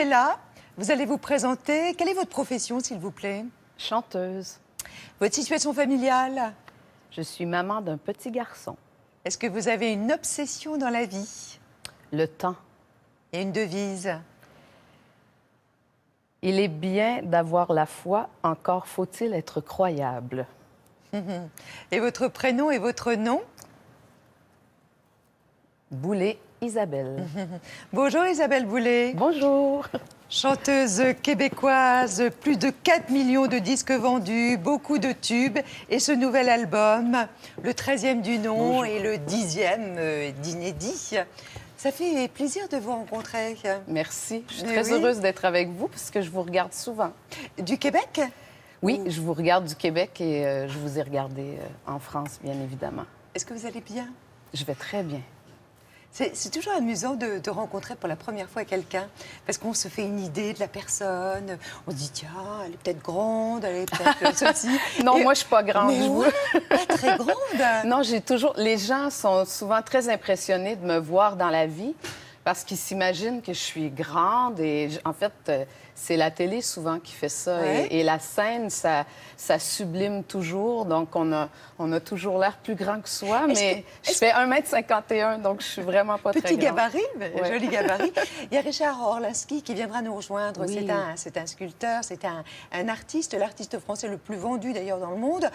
est là. Vous allez vous présenter. Quelle est votre profession, s'il vous plaît? Chanteuse. Votre situation familiale? Je suis maman d'un petit garçon. Est-ce que vous avez une obsession dans la vie? Le temps. Et une devise? Il est bien d'avoir la foi, encore faut-il être croyable. Et votre prénom et votre nom? Boulay Isabelle. Bonjour Isabelle Boulay. Bonjour. Chanteuse québécoise, plus de 4 millions de disques vendus, beaucoup de tubes. Et ce nouvel album, le 13e du nom Bonjour. et le 10e d'inédit. Ça fait plaisir de vous rencontrer. Merci. Je suis Mais très oui. heureuse d'être avec vous parce que je vous regarde souvent. Du Québec? Oui, je vous regarde du Québec et je vous ai regardé en France, bien évidemment. Est-ce que vous allez bien? Je vais très bien. C'est toujours amusant de rencontrer pour la première fois quelqu'un, parce qu'on se fait une idée de la personne. On se dit, tiens, elle est peut-être grande, elle est peut-être ceci. Non, Et- moi, je suis pas grande. Mais je vous- ouais, pas très grande. Non, j'ai toujours. Les gens sont souvent très impressionnés de me voir dans la vie parce qu'ils s'imaginent que je suis grande et en fait, c'est la télé souvent qui fait ça Ouais. et la scène, ça sublime toujours. Donc, on a toujours l'air plus grand que soi, mais je fais 1,51 m, donc je suis vraiment pas Petit très grande. gabarit, mais Ouais. joli gabarit. Il y a Richard Orlinski qui viendra nous rejoindre. Oui. C'est un sculpteur, c'est un artiste, l'artiste français le plus vendu d'ailleurs dans le monde.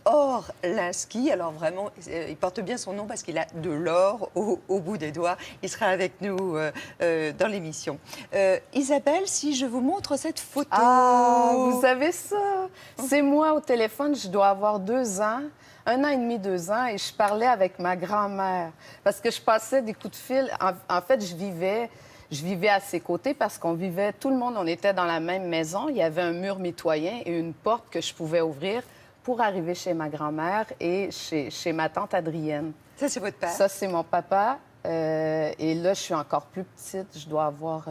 Orlinski, alors vraiment, il porte bien son nom parce qu'il a de l'or au bout des doigts. Il sera avec nous dans l'émission. Isabelle, si je vous montre cette photo. Ah, vous savez ça? C'est moi au téléphone, je dois avoir 2 ans, 1 an et demi, 2 ans, et je parlais avec ma grand-mère. Parce que je passais des coups de fil. En fait, je vivais à ses côtés parce qu'on vivait, tout le monde, on était dans la même maison. Il y avait un mur mitoyen et une porte que je pouvais ouvrir pour arriver chez ma grand-mère et chez ma tante Adrienne. Ça, c'est votre père. Ça, c'est mon papa. Et là, je suis encore plus petite. Je dois avoir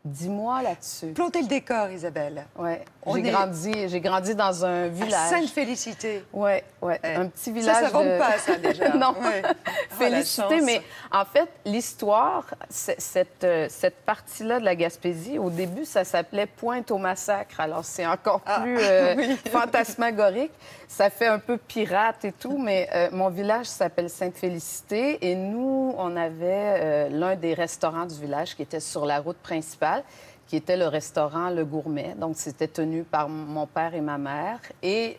10 mois là-dessus. Plantez le décor, Isabelle. Ouais. On J'ai est- grandi dans un À village. Sainte-Félicité. Ouais. Un petit village. Ça vend pas, ça, déjà. Non. Ouais. Oh, la Félicité, chance. mais en fait, l'histoire, cette partie-là de la Gaspésie, au début, ça s'appelait Pointe-au-Massacre. Alors, c'est encore plus oui. fantasmagorique. Ça fait un peu pirate et tout, mais mon village s'appelle Sainte-Félicité et nous, on avait l'un des restaurants du village qui était sur la route principale, qui était le restaurant Le Gourmet. Donc, c'était tenu par mon père et ma mère. Et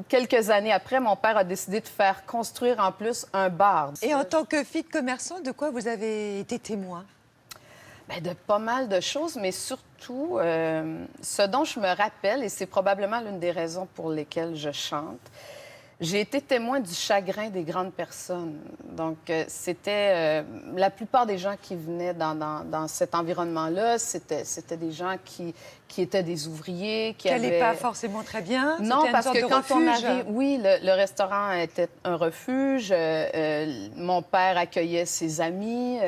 quelques années après, mon père a décidé de faire construire en plus un bar. Et en tant que fille de commerçant, de quoi vous avez été témoin? Bien, de pas mal de choses, mais surtout, ce dont je me rappelle, et c'est probablement l'une des raisons pour lesquelles je chante, j'ai été témoin du chagrin des grandes personnes. Donc, c'était la plupart des gens qui venaient dans cet environnement-là, c'était des gens qui étaient des ouvriers, qui Qu'elle n'est avaient... pas forcément très bien. Non, C'était une parce sorte que de quand on refuge. arrive, oui, le restaurant était un refuge. Mon père accueillait ses amis.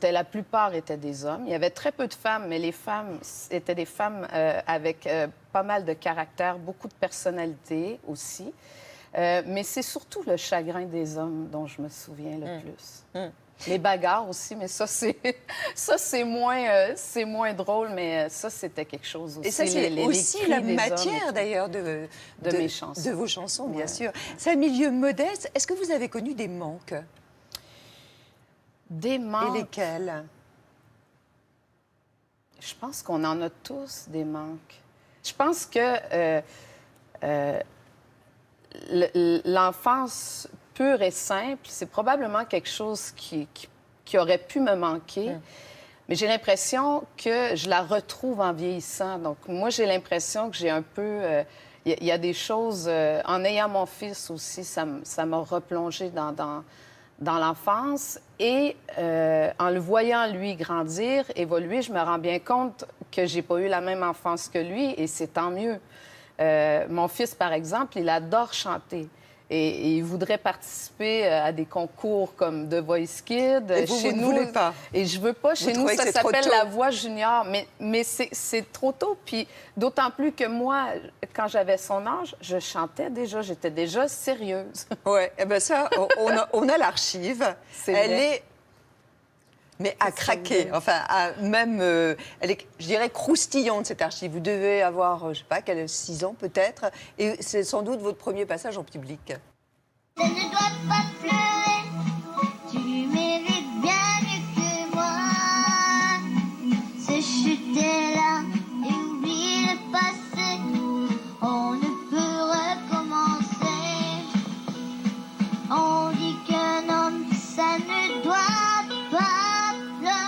La plupart étaient des hommes. Il y avait très peu de femmes, mais les femmes étaient des femmes avec pas mal de caractère, beaucoup de personnalité aussi. Mais c'est surtout le chagrin des hommes dont je me souviens le plus. Les bagarres aussi, mais ça, c'est moins drôle, mais ça, c'était quelque chose aussi. Et ça, c'est les aussi cris la des hommes et matière, tout. d'ailleurs, de mes chansons. De vos chansons, bien Ouais. sûr. C'est un milieu modeste. Est-ce que vous avez connu des manques? Des Et manques. lesquels? Je pense qu'on en a tous des manques. Je pense que l'enfance pure et simple, c'est probablement quelque chose qui aurait pu me manquer. Mais j'ai l'impression que je la retrouve en vieillissant. Donc, moi, j'ai l'impression que j'ai un peu... Il y a des choses... en ayant mon fils aussi, ça m'a replongé dans l'enfance. Et en le voyant, lui, grandir, évoluer, je me rends bien compte que j'ai pas eu la même enfance que lui, et c'est tant mieux. Mon fils, par exemple, il adore chanter. Et il voudrait participer à des concours comme The Voice Kids. Et vous ne voulez pas? Et je veux pas. Chez nous, trouvez que ça c'est trop s'appelle tôt? la voix junior. Mais c'est trop tôt. Puis d'autant plus que moi, quand j'avais son âge, je chantais déjà. J'étais déjà sérieuse. Oui, eh bien ça, on a l'archive. C'est Elle vrai. est Mais à craquer, enfin, même, elle est, je dirais, croustillante, cette archive. Vous devez avoir, je ne sais pas, 6 ans peut-être, et c'est sans doute votre premier passage en public. Ça ne doit pas pleurer, tu mérites bien mieux que moi. C'est chuter là et oublie le passé, on ne peut recommencer. On dit qu'un homme, ça ne doit pas pleurer.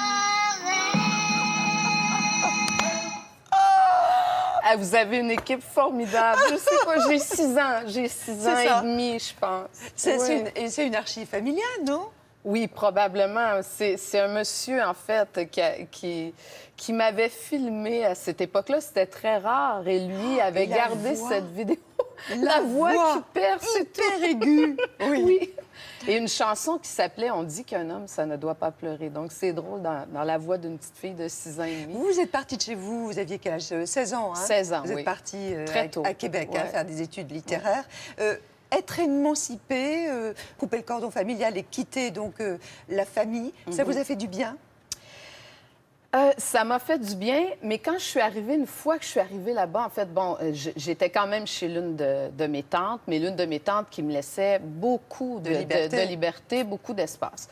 Ah, vous avez une équipe formidable. Je sais pas, j'ai 6 ans. J'ai 6 ans et demi, je pense. C'est une archive familiale, non? Oui, probablement. C'est un monsieur, en fait, qui m'avait filmé à cette époque-là. C'était très rare. Et lui avait gardé cette vidéo. La voix qui perce. Hyper aiguë. Oui. Et une chanson qui s'appelait « On dit qu'un homme, ça ne doit pas pleurer ». Donc, c'est drôle dans la voix d'une petite fille de 6 ans et demi. Vous êtes partie de chez vous, vous aviez quel âge? 16 ans, hein? 16 ans, Vous êtes partie très tôt. à Québec, hein, faire des études littéraires. Être émancipée, couper le cordon familial et quitter donc la famille, ça vous a fait du bien? Ça m'a fait du bien, mais quand je suis arrivée, une fois que je suis arrivée là-bas, en fait, bon, j'étais quand même chez l'une de mes tantes, mais l'une de mes tantes qui me laissait beaucoup de liberté, beaucoup d'espace.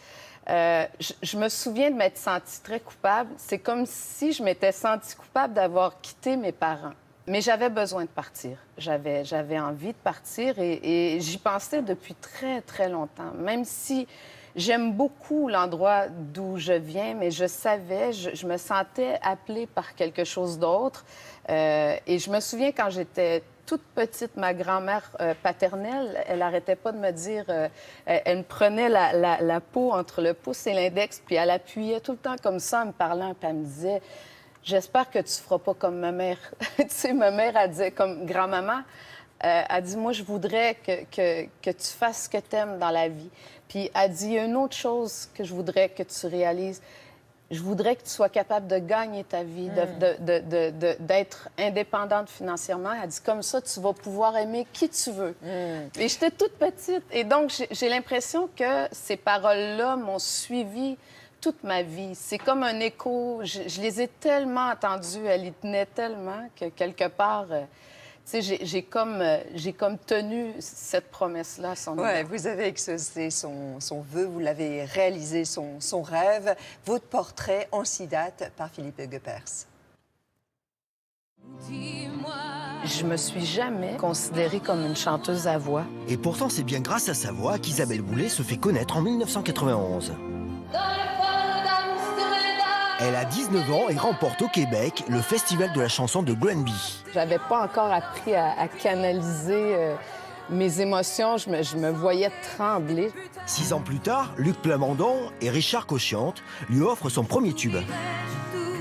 Je me souviens de m'être sentie très coupable. C'est comme si je m'étais sentie coupable d'avoir quitté mes parents. Mais j'avais besoin de partir. J'avais envie de partir et j'y pensais depuis très, très longtemps. Même si j'aime beaucoup l'endroit d'où je viens, mais je savais, je me sentais appelée par quelque chose d'autre. Et je me souviens quand j'étais toute petite, ma grand-mère paternelle, elle n'arrêtait pas de me dire... elle me prenait la peau entre le pouce et l'index, puis elle appuyait tout le temps comme ça en me parlant, puis elle me disait... J'espère que tu ne feras pas comme ma mère. Tu sais, ma mère, elle disait, comme grand-maman, elle dit, moi, je voudrais que tu fasses ce que tu aimes dans la vie. Puis elle dit, il y a une autre chose que je voudrais que tu réalises. Je voudrais que tu sois capable de gagner ta vie, d'être indépendante financièrement. Elle dit, comme ça, tu vas pouvoir aimer qui tu veux. Et j'étais toute petite. Et donc, j'ai l'impression que ces paroles-là m'ont suivie toute ma vie. C'est comme un écho. Je les ai tellement entendues, elles y tenaient tellement que quelque part, tu sais, j'ai comme tenu cette promesse-là à son égard. Oui, vous avez exaucé son vœu, vous l'avez réalisé, son rêve. Votre portrait en 6 dates par Philippe Goeppers. Je me suis jamais considérée comme une chanteuse à voix. Et pourtant, c'est bien grâce à sa voix qu'Isabelle Boulay se fait connaître en 1991. Elle a 19 ans et remporte au Québec le Festival de la chanson de Granby. J'avais pas encore appris à canaliser mes émotions. Je me voyais trembler. 6 ans plus tard, Luc Plamondon et Richard Cochiante lui offrent son premier tube.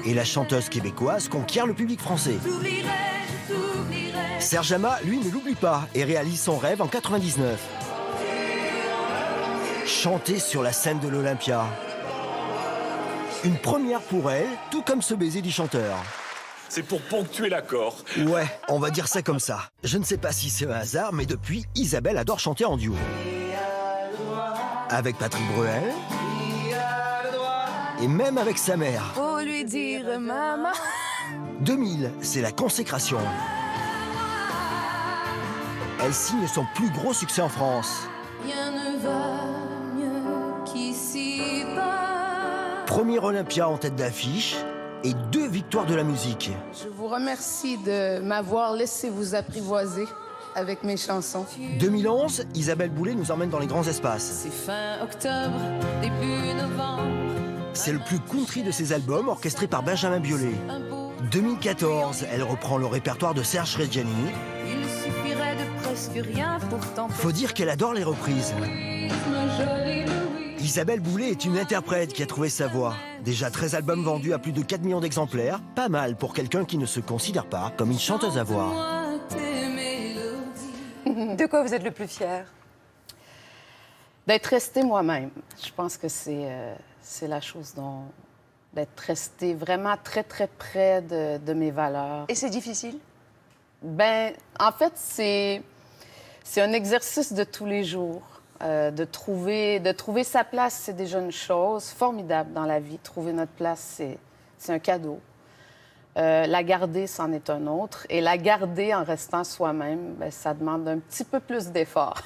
Et la chanteuse québécoise conquiert le public français. Serge Ama, lui, ne l'oublie pas et réalise son rêve en 99. Chanter sur la scène de l'Olympia. Une première pour elle, tout comme ce baiser du chanteur. C'est pour ponctuer l'accord. Ouais, on va dire ça comme ça. Je ne sais pas si c'est un hasard, mais depuis, Isabelle adore chanter en duo. Avec Patrick Bruel. Et même avec sa mère. Faut lui dire maman. 2000, c'est la consécration. Elle signe son plus gros succès en France. Rien ne va mieux qu'ici-bas. Premier Olympia en tête d'affiche et 2 victoires de la musique. Je vous remercie de m'avoir laissé vous apprivoiser avec mes chansons. 2011, Isabelle Boulay nous emmène dans les grands espaces. C'est fin octobre, début novembre. C'est le plus country de ses albums, orchestré par Benjamin Biolay. 2014, elle reprend le répertoire de Serge Reggiani. Il suffirait de presque rien pour t'empêcher. Faut dire qu'elle adore les reprises. Isabelle Boulay est une interprète qui a trouvé sa voix. Déjà 13 albums vendus à plus de 4 millions d'exemplaires. Pas mal pour quelqu'un qui ne se considère pas comme une chanteuse à voix. De quoi vous êtes le plus fier? D'être restée moi-même. Je pense que c'est la chose dont... d'être restée vraiment très, très près de mes valeurs. Et c'est difficile? Ben, en fait, c'est un exercice de tous les jours. De trouver sa place, c'est déjà une chose formidable dans la vie. Trouver notre place, c'est un cadeau. La garder, c'en est un autre. Et la garder en restant soi-même, bien, ça demande un petit peu plus d'effort.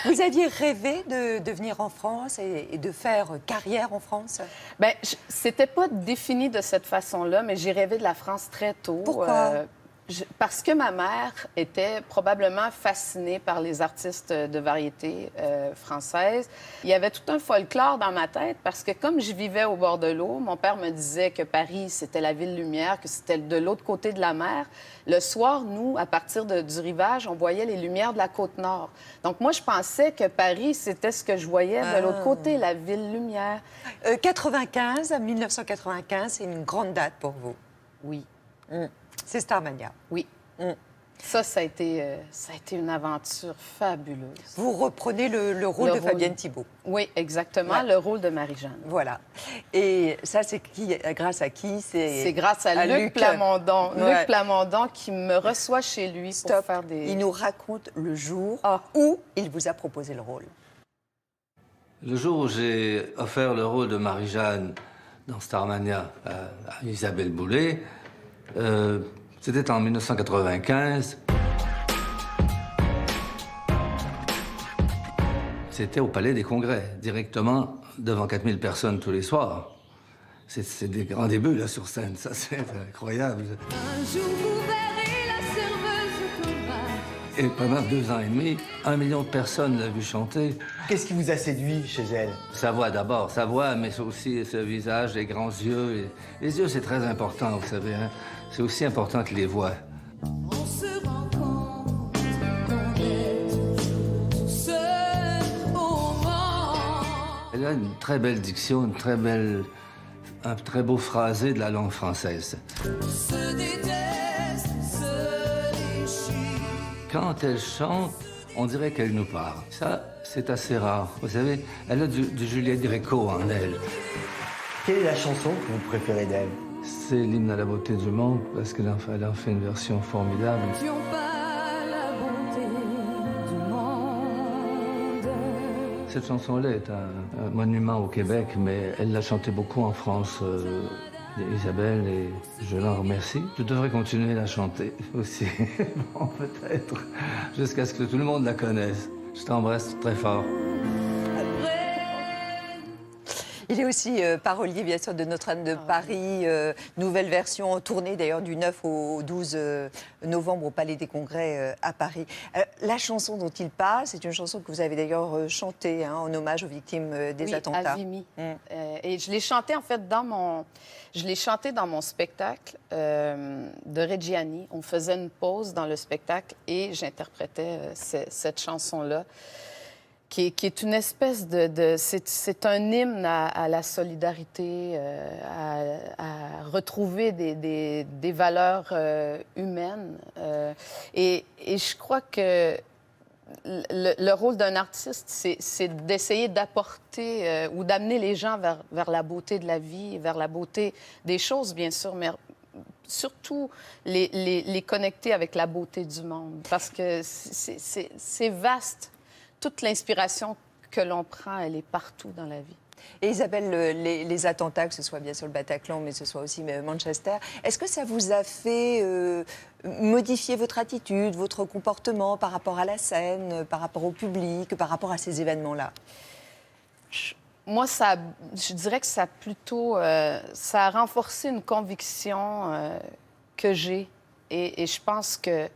Vous aviez rêvé de venir en France et de faire carrière en France? Bien, c'était pas défini de cette façon-là, mais j'ai rêvé de la France très tôt. Pourquoi? Parce que ma mère était probablement fascinée par les artistes de variété françaises. Il y avait tout un folklore dans ma tête parce que comme je vivais au bord de l'eau, mon père me disait que Paris, c'était la ville lumière, que c'était de l'autre côté de la mer. Le soir, nous, à partir du rivage, on voyait les lumières de la côte nord. Donc moi, je pensais que Paris, c'était ce que je voyais de l'autre côté, la ville lumière. 1995, c'est une grande date pour vous. Oui. C'est Starmania. Oui. Ça a été une aventure fabuleuse. Vous reprenez le rôle de Fabienne Thibault. Oui, exactement, Ouais. le rôle de Marie-Jeanne. Voilà. Et ça, c'est grâce à qui? C'est grâce à Luc Plamondon. Ouais. Luc Plamondon qui me reçoit chez lui pour faire des... Il nous raconte le jour Ah. où il vous a proposé le rôle. Le jour où j'ai offert le rôle de Marie-Jeanne dans Starmania à Isabelle Boulay, c'était en 1995. C'était au Palais des Congrès, directement devant 4000 personnes tous les soirs. C'est des grands débuts, là, sur scène. Ça, c'est incroyable. Un jour vous verrez la serveuse automate. Et pendant 2 ans et demi, 1 million de personnes l'ont vu chanter. Qu'est-ce qui vous a séduit chez elle? Sa voix d'abord, sa voix, mais c'est aussi ce visage, les grands yeux. Les yeux, c'est très important, vous savez. Hein? C'est aussi important que les voix. On se rend compte qu'on est toujours tout seul au monde. Elle a une très belle diction, un très beau phrasé de la langue française. Se déteste, se déchire. Quand elle chante, on dirait qu'elle nous parle. Ça, c'est assez rare. Vous savez, elle a du Juliette Gréco en elle. Quelle est la chanson que vous préférez d'elle? C'est l'hymne à la beauté du monde, parce qu'elle en fait une version formidable. Qui ont pas la bonté du monde. Cette chanson-là est un monument au Québec, mais elle l'a chantée beaucoup en France, Isabelle, et je l'en remercie. Je devrais continuer à la chanter aussi, bon, peut-être, jusqu'à ce que tout le monde la connaisse. Je t'embrasse très fort. Il est aussi parolier, bien sûr, de Notre-Dame de Paris, nouvelle version tournée d'ailleurs du 9 au 12 novembre au Palais des Congrès à Paris. La chanson dont il parle, c'est une chanson que vous avez d'ailleurs chantée hein, en hommage aux victimes des attentats. À Vimy. Et je l'ai chantée en fait dans mon spectacle de Reggiani. On faisait une pause dans le spectacle et j'interprétais cette chanson-là. Qui est une espèce c'est un hymne à la solidarité, à retrouver des valeurs humaines. Et je crois que le rôle d'un artiste, c'est d'essayer d'apporter ou d'amener les gens vers la beauté de la vie, vers la beauté des choses, bien sûr, mais surtout les connecter avec la beauté du monde. Parce que c'est vaste. Toute l'inspiration que l'on prend, elle est partout dans la vie. Et Isabelle, les attentats, que ce soit bien sûr le Bataclan, mais ce soit aussi Manchester, est-ce que ça vous a fait modifier votre attitude, votre comportement par rapport à la scène, par rapport au public, par rapport à ces événements-là? Moi, je dirais que ça a plutôt... ça a renforcé une conviction que j'ai. Et je pense que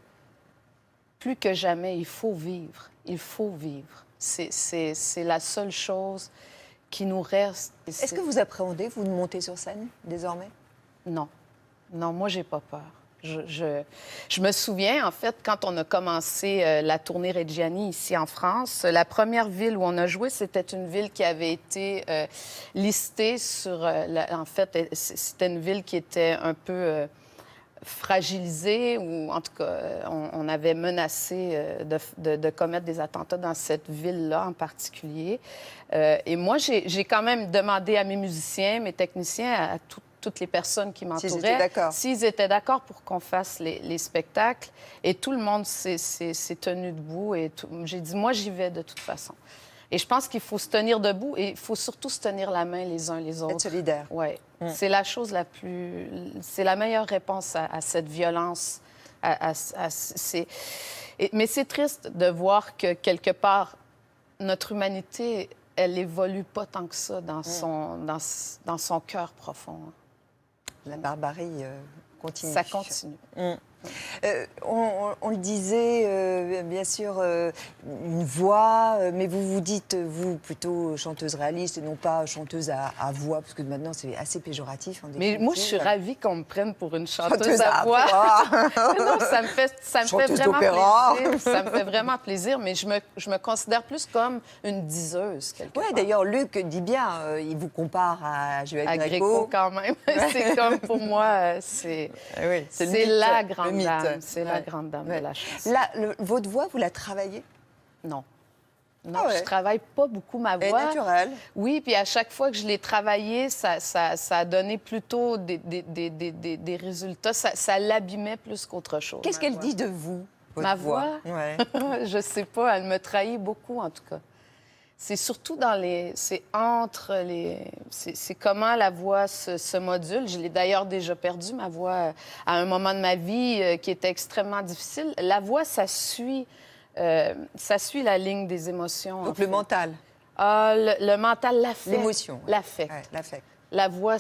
plus que jamais, il faut vivre. Il faut vivre. C'est la seule chose qui nous reste. Est-ce que vous appréhendez, vous, de monter sur scène, désormais? Non. Non, moi, j'ai pas peur. Je me souviens, en fait, quand on a commencé la tournée Reggiani ici en France, la première ville où on a joué, c'était une ville qui avait été listée sur... en fait, c'était une ville qui était un peu... fragilisée, ou en tout cas, on avait menacé de commettre des attentats dans cette ville-là en particulier. Et moi, j'ai quand même demandé à mes musiciens, mes techniciens, à toutes les personnes qui S'ils m'entouraient, étaient d'accord. s'ils étaient d'accord pour qu'on fasse les spectacles. Et tout le monde s'est tenu debout. Et j'ai dit, moi, j'y vais de toute façon. Et je pense qu'il faut se tenir debout et il faut surtout se tenir la main les uns les autres. Être solidaire. Oui. C'est la chose la plus... C'est la meilleure réponse à cette violence. Mais c'est triste de voir que, quelque part, notre humanité, elle évolue pas tant que ça dans son cœur profond. La barbarie continue. Ça continue. On le disait, bien sûr, une voix, mais vous vous dites, vous, plutôt chanteuse réaliste et non pas chanteuse à voix, parce que maintenant, c'est assez péjoratif. Mais moi, je suis ravie qu'on me prenne pour une chanteuse à voix. Non, ça me fait vraiment plaisir. Ça me fait vraiment plaisir, mais je me considère plus comme une diseuse, quelque part. Oui, d'ailleurs, Luc dit bien, il vous compare à Joël À Gréco. Gréco, quand même. C'est comme, pour moi, c'est la grande dame. C'est la grande dame de la chanson. Là, votre voix, vous la travaillez? Non. Non, Ah ouais. je travaille pas beaucoup ma Elle est voix. naturelle. Oui, puis à chaque fois que je l'ai travaillée, ça a donné plutôt des résultats. Ça l'abîmait plus qu'autre chose. Qu'est-ce ma qu'elle voix. dit de vous, votre Ma voix? Ouais. Je sais pas. Elle me trahit beaucoup, en tout cas. C'est surtout c'est entre les... C'est comment la voix se module. Je l'ai d'ailleurs déjà perdu, ma voix, à un moment de ma vie qui était extrêmement difficile. La voix, ça suit la ligne des émotions. Donc en fait. le mental, Le mental, l'affect. l'émotion. L'affect. Ouais, l'affect. La voix,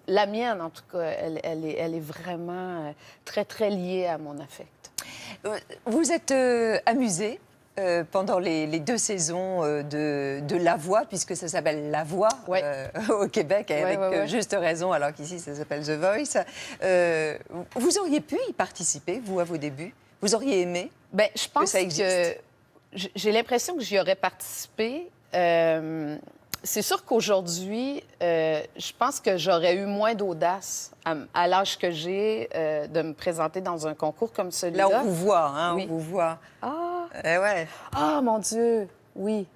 la mienne, en tout cas, elle est vraiment très, très liée à mon affect. Vous êtes amusé pendant les 2 saisons de La Voix, puisque ça s'appelle La Voix Ouais. au Québec, et avec ouais. juste raison, alors qu'ici, ça s'appelle The Voice. Vous auriez pu y participer, vous, à vos débuts? Vous auriez aimé? Bien, je pense ça existe. que j'ai l'impression que j'y aurais participé. C'est sûr qu'aujourd'hui, je pense que j'aurais eu moins d'audace à l'âge que j'ai de me présenter dans un concours comme celui-là. Là, on vous voit, hein, Oui. on vous voit. Ah! Ouais. Ah, mon Dieu! Oui.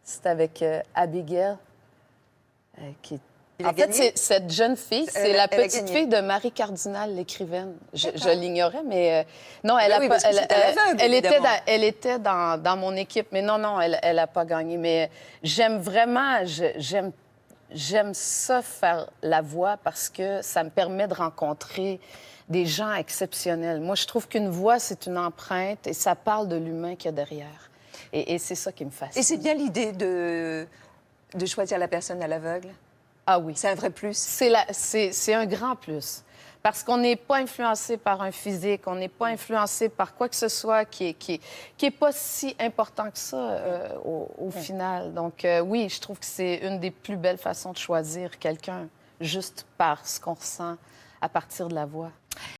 C'est avec Abigail, qui est... Il a En fait, gagné? c'est cette jeune fille, c'est Elle la a petite gagné. fille de Marie Cardinal, l'écrivaine. Je l'ignorais, mais non, elle a Oui, pas. parce que c'est à l'aveugle, évidemment. Elle était dans mon équipe, mais non, elle a pas gagné. Mais j'aime vraiment, j'aime ça faire la voix parce que ça me permet de rencontrer des gens exceptionnels. Moi, je trouve qu'une voix, c'est une empreinte et ça parle de l'humain qu'il y a derrière. Et c'est ça qui me fascine. Et c'est bien l'idée de choisir la personne à l'aveugle? Ah oui. C'est un vrai plus? C'est un grand plus. Parce qu'on n'est pas influencé par un physique, on n'est pas influencé par quoi que ce soit qui est pas si important que ça au final. Donc oui, je trouve que c'est une des plus belles façons de choisir quelqu'un, juste par ce qu'on ressent à partir de la voix.